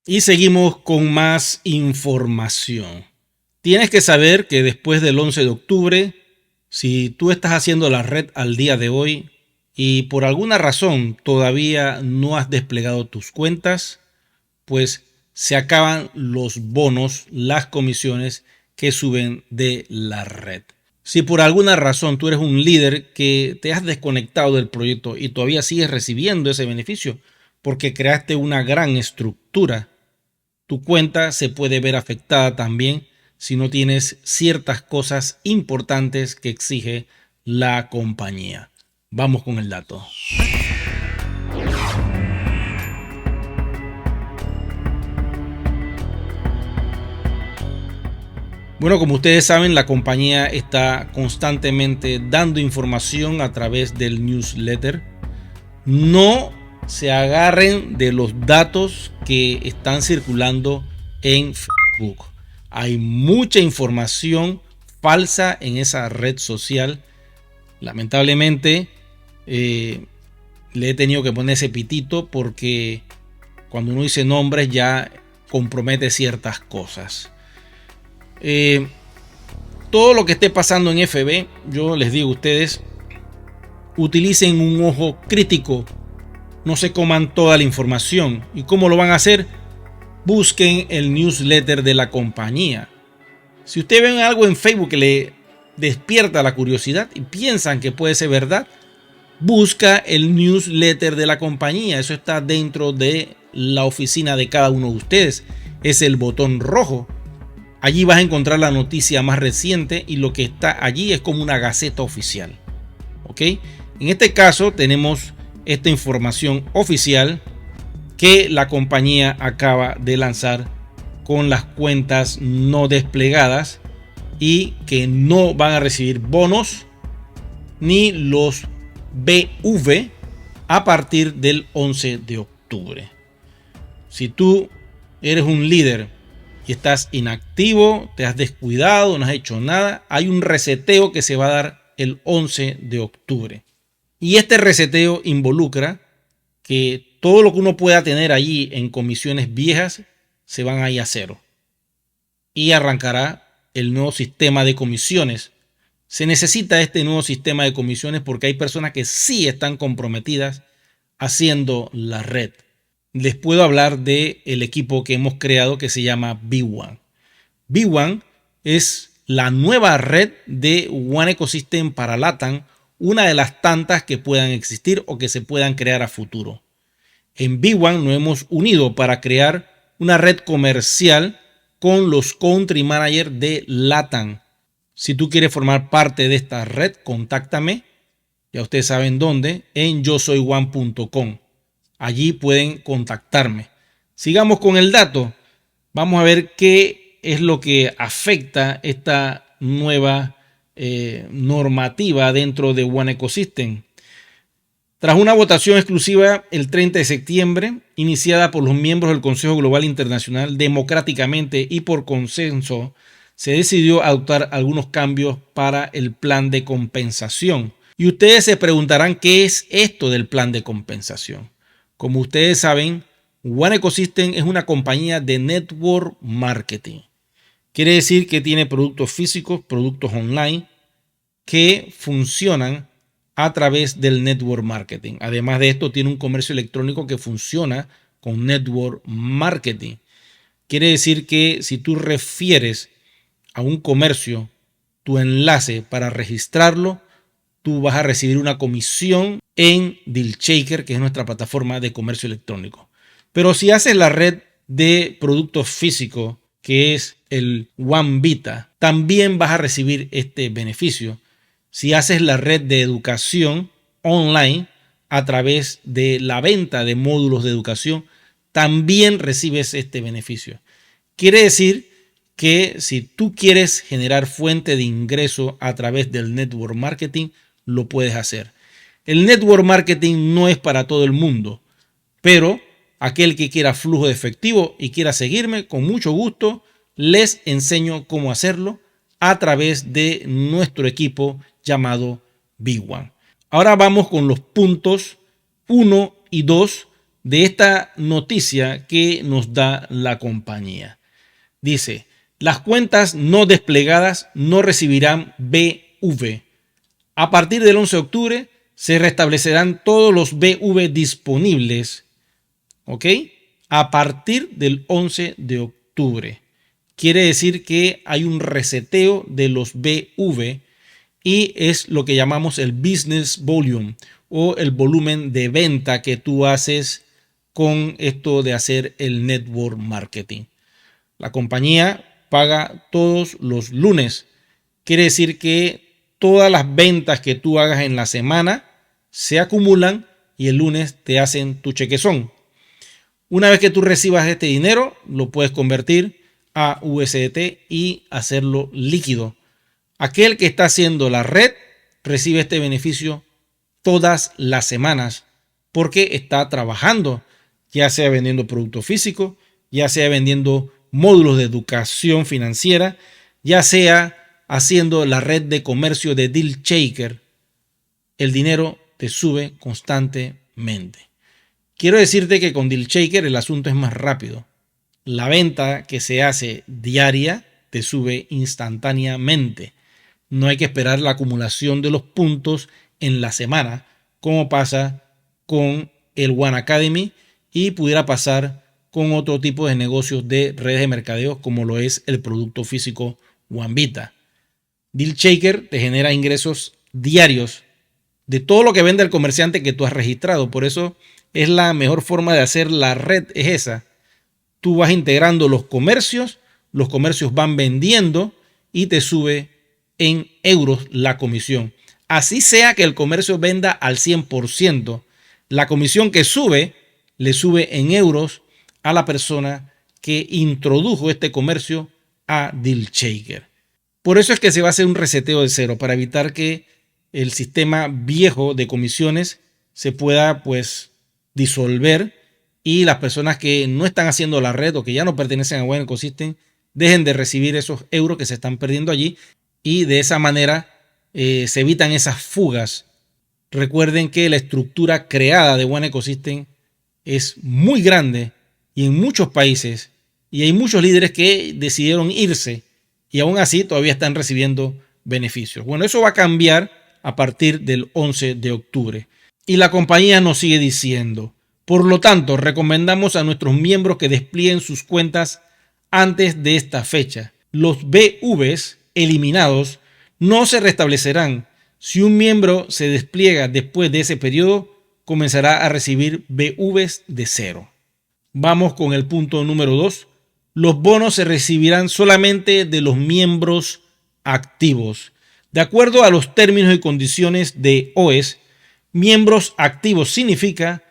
Y seguimos con más información. Tienes que saber que después del 11 de octubre, si tú estás haciendo la red al día de hoy y por alguna razón todavía no has desplegado tus cuentas, pues se acaban los bonos, las comisiones que suben de la red. Si por alguna razón tú eres un líder que te has desconectado del proyecto y todavía sigues recibiendo ese beneficio porque creaste una gran estructura, tu cuenta se puede ver afectada también si no tienes ciertas cosas importantes que exige la compañía. Vamos con el dato. Bueno, como ustedes saben, la compañía está constantemente dando información a través del newsletter. No se agarren de los datos que están circulando en Facebook. Hay mucha información falsa en esa red social. Lamentablemente, le he tenido que poner ese pitito porque cuando uno dice nombres ya compromete ciertas cosas. Todo lo que esté pasando en FB, yo les digo a ustedes, utilicen un ojo crítico. No se coman toda la información. ¿Y cómo lo van a hacer? Busquen el newsletter de la compañía. Si ustedes ven algo en Facebook que le despierta la curiosidad y piensan que puede ser verdad, busca el newsletter de la compañía. Eso está dentro de la oficina de cada uno de ustedes. Es el botón rojo. Allí vas a encontrar la noticia más reciente y lo que está allí es como una gaceta oficial. ¿Ok? En este caso tenemos esta información oficial que la compañía acaba de lanzar con las cuentas no desplegadas y que no van a recibir bonos ni los BV a partir del 11 de octubre. Si tú eres un líder y estás inactivo, te has descuidado, no has hecho nada, hay un reseteo que se va a dar el 11 de octubre. Y este reseteo involucra que todo lo que uno pueda tener allí en comisiones viejas se van a ir a cero. Y arrancará el nuevo sistema de comisiones. Se necesita este nuevo sistema de comisiones porque hay personas que sí están comprometidas haciendo la red. Les puedo hablar del equipo que hemos creado que se llama B1. B1 es la nueva red de One Ecosystem para LATAM, una de las tantas que puedan existir o que se puedan crear a futuro. En B1 nos hemos unido para crear una red comercial con los country managers de LATAM. Si tú quieres formar parte de esta red, contáctame. Ya ustedes saben dónde, en yosoyone.com. Allí pueden contactarme. Sigamos con el dato. Vamos a ver qué es lo que afecta esta nueva normativa dentro de One Ecosystem. Tras una votación exclusiva el 30 de septiembre, iniciada por los miembros del Consejo Global Internacional democráticamente y por consenso, se decidió adoptar algunos cambios para el plan de compensación. Y ustedes se preguntarán qué es esto del plan de compensación. Como ustedes saben, One Ecosystem es una compañía de network marketing. Quiere decir que tiene productos físicos, productos online que funcionan a través del network marketing. Además de esto, tiene un comercio electrónico que funciona con network marketing. Quiere decir que si tú refieres a un comercio tu enlace para registrarlo, tú vas a recibir una comisión en DealShaker, que es nuestra plataforma de comercio electrónico. Pero si haces la red de productos físicos, que es el OneVita, también vas a recibir este beneficio. Si haces la red de educación online a través de la venta de módulos de educación, también recibes este beneficio. Quiere decir que si tú quieres generar fuente de ingreso a través del network marketing, lo puedes hacer. El network marketing no es para todo el mundo, pero aquel que quiera flujo de efectivo y quiera seguirme, con mucho gusto les enseño cómo hacerlo a través de nuestro equipo llamado B1. Ahora vamos con los puntos 1 y 2 de esta noticia que nos da la compañía. Dice, las cuentas no desplegadas no recibirán BV. A partir del 11 de octubre se restablecerán todos los BV disponibles. ¿Ok? A partir del 11 de octubre. Quiere decir que hay un reseteo de los BV y es lo que llamamos el business volume o el volumen de venta que tú haces con esto de hacer el network marketing. La compañía paga todos los lunes. Quiere decir que todas las ventas que tú hagas en la semana se acumulan y el lunes te hacen tu chequezón. Una vez que tú recibas este dinero, lo puedes convertir a USDT y hacerlo líquido. Aquel que está haciendo la red recibe este beneficio todas las semanas porque está trabajando, ya sea vendiendo producto físico, ya sea vendiendo módulos de educación financiera, ya sea haciendo la red de comercio de Dealshaker. El dinero te sube constantemente. Quiero decirte que con Dealshaker el asunto es más rápido. La venta que se hace diaria te sube instantáneamente. No hay que esperar la acumulación de los puntos en la semana, como pasa con el One Academy y pudiera pasar con otro tipo de negocios de redes de mercadeo como lo es el producto físico OneVita. Dealshaker te genera ingresos diarios de todo lo que vende el comerciante que tú has registrado. Por eso es la mejor forma de hacer la red, es esa. Tú vas integrando los comercios van vendiendo y te sube en euros la comisión. Así sea que el comercio venda al 100%, la comisión que sube le sube en euros a la persona que introdujo este comercio a Dealshaker. Por eso es que se va a hacer un reseteo de cero para evitar que el sistema viejo de comisiones se pueda disolver y las personas que no están haciendo la red o que ya no pertenecen a One Ecosystem dejen de recibir esos euros que se están perdiendo allí y de esa manera se evitan esas fugas. Recuerden que la estructura creada de One Ecosystem es muy grande y en muchos países y hay muchos líderes que decidieron irse y aún así todavía están recibiendo beneficios. Bueno, eso va a cambiar a partir del 11 de octubre. Y la compañía nos sigue diciendo, por lo tanto, recomendamos a nuestros miembros que desplieguen sus cuentas antes de esta fecha. Los BVs eliminados no se restablecerán. Si un miembro se despliega después de ese periodo, comenzará a recibir BVs de cero. Vamos con el punto número 2. Los bonos se recibirán solamente de los miembros activos. De acuerdo a los términos y condiciones de OES, miembros activos significa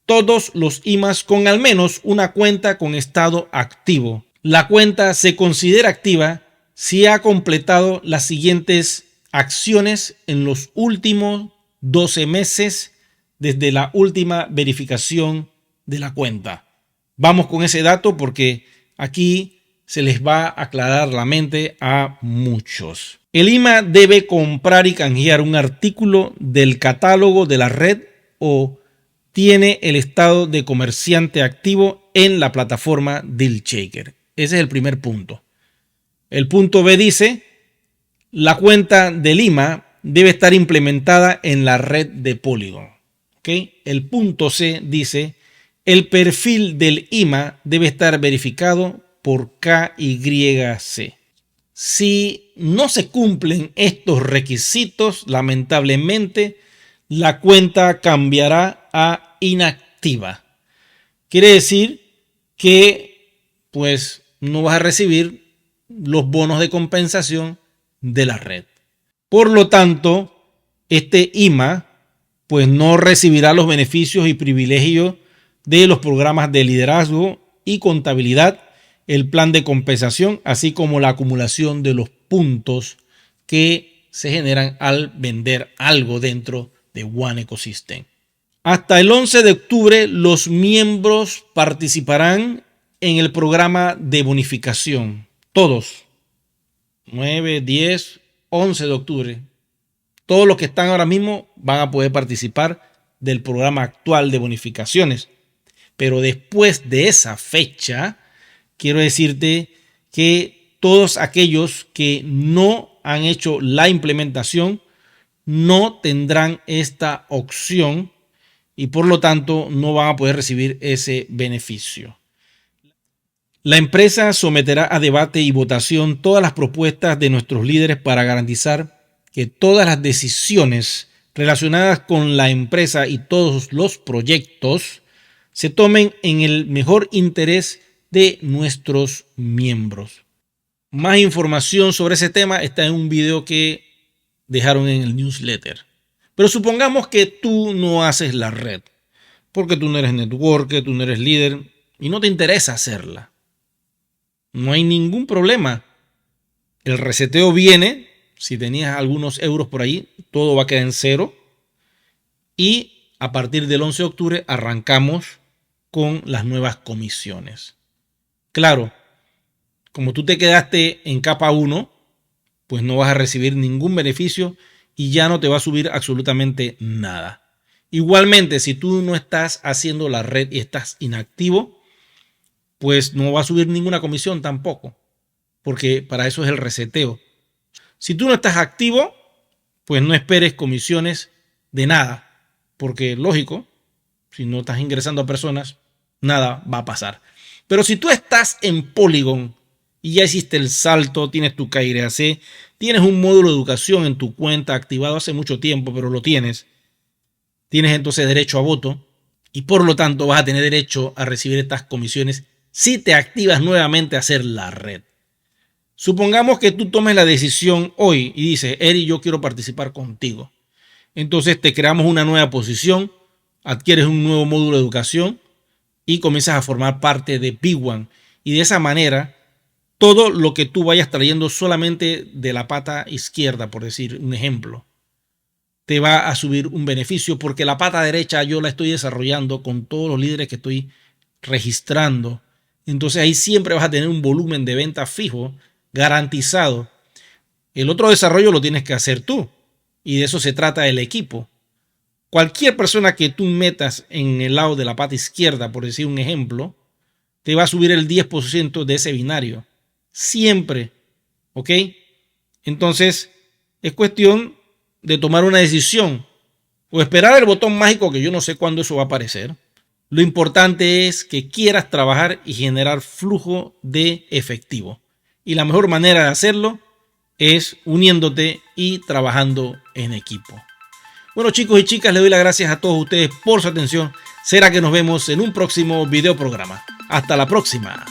todos los IMAs con al menos una cuenta con estado activo. La cuenta se considera activa si ha completado las siguientes acciones en los últimos 12 meses desde la última verificación de la cuenta. Vamos con ese dato porque aquí se les va a aclarar la mente a muchos. El IMA debe comprar y canjear un artículo del catálogo de la red o tiene el estado de comerciante activo en la plataforma Dealshaker. Ese es el primer punto. El punto B dice, la cuenta del IMA debe estar implementada en la red de Polygon. ¿Okay? El punto C dice, el perfil del IMA debe estar verificado por KYC. Si no se cumplen estos requisitos, lamentablemente, la cuenta cambiará a inactiva. Quiere decir que no vas a recibir los bonos de compensación de la red. Por lo tanto, este IMA no recibirá los beneficios y privilegios de los programas de liderazgo y contabilidad, el plan de compensación, así como la acumulación de los puntos que se generan al vender algo dentro de One Ecosystem. Hasta el 11 de octubre los miembros participarán en el programa de bonificación. Todos. 9, 10, 11 de octubre. Todos los que están ahora mismo van a poder participar del programa actual de bonificaciones. Pero después de esa fecha, quiero decirte que todos aquellos que no han hecho la implementación no tendrán esta opción y por lo tanto no van a poder recibir ese beneficio. La empresa someterá a debate y votación todas las propuestas de nuestros líderes para garantizar que todas las decisiones relacionadas con la empresa y todos los proyectos se tomen en el mejor interés de nuestros miembros. Más información sobre ese tema está en un video que dejaron en el newsletter. Pero supongamos que tú no haces la red, porque tú no eres networker, tú no eres líder y no te interesa hacerla. No hay ningún problema. El reseteo viene, si tenías algunos euros por ahí, todo va a quedar en cero. Y a partir del 11 de octubre arrancamos con las nuevas comisiones. Claro, como tú te quedaste en capa 1, pues no vas a recibir ningún beneficio y ya no te va a subir absolutamente nada. Igualmente, si tú no estás haciendo la red y estás inactivo, pues no va a subir ninguna comisión tampoco, porque para eso es el reseteo. Si tú no estás activo, pues no esperes comisiones de nada, porque lógico, si no estás ingresando a personas, nada va a pasar. Pero si tú estás en Polygon y ya hiciste el salto, tienes tu KYC, tienes un módulo de educación en tu cuenta activado hace mucho tiempo, pero lo tienes entonces derecho a voto y por lo tanto vas a tener derecho a recibir estas comisiones si te activas nuevamente a hacer la red. Supongamos que tú tomes la decisión hoy y dices, Eri, yo quiero participar contigo. Entonces te creamos una nueva posición, adquieres un nuevo módulo de educación y comienzas a formar parte de Big One. Y de esa manera, todo lo que tú vayas trayendo solamente de la pata izquierda, por decir un ejemplo, te va a subir un beneficio porque la pata derecha yo la estoy desarrollando con todos los líderes que estoy registrando. Entonces ahí siempre vas a tener un volumen de venta fijo garantizado. El otro desarrollo lo tienes que hacer tú y de eso se trata el equipo. Cualquier persona que tú metas en el lado de la pata izquierda, por decir un ejemplo, te va a subir el 10% de ese binario. Siempre. ¿Ok? Entonces, es cuestión de tomar una decisión o esperar el botón mágico que yo no sé cuándo eso va a aparecer. Lo importante es que quieras trabajar y generar flujo de efectivo. Y la mejor manera de hacerlo es uniéndote y trabajando en equipo. Bueno, chicos y chicas, les doy las gracias a todos ustedes por su atención. Será que nos vemos en un próximo video programa. Hasta la próxima.